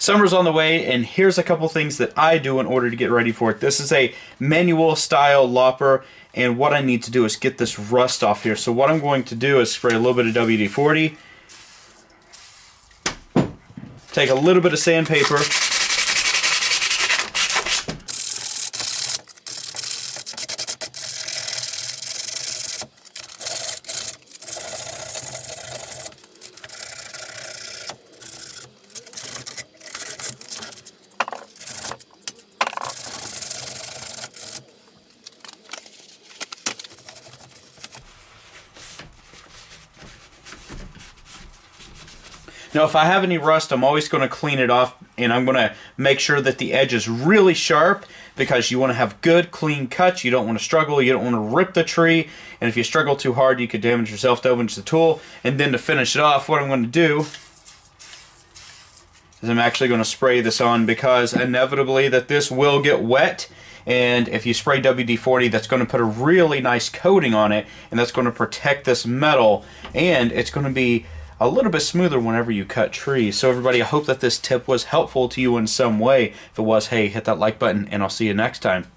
Summer's on the way, and here's a couple things that I do in order to get ready for it. This is a manual style lopper, and what I need to do is get this rust off here. So what I'm going to do is spray a little bit of WD-40, take a little bit of sandpaper, Now, if I have any rust, I'm always going to clean it off, and I'm going to make sure that the edge is really sharp because you want to have good, clean cuts. You don't want to struggle. You don't want to rip the tree, and if you struggle too hard, you could damage yourself, damage the tool. And then to finish it off, what I'm going to do is I'm actually going to spray this on because inevitably that this will get wet. And if you spray WD-40, that's going to put a really nice coating on it, and that's going to protect this metal, and it's going to be a little bit smoother whenever you cut trees. So everybody, I hope that this tip was helpful to you in some way. If it was, hey, hit that like button, and I'll see you next time.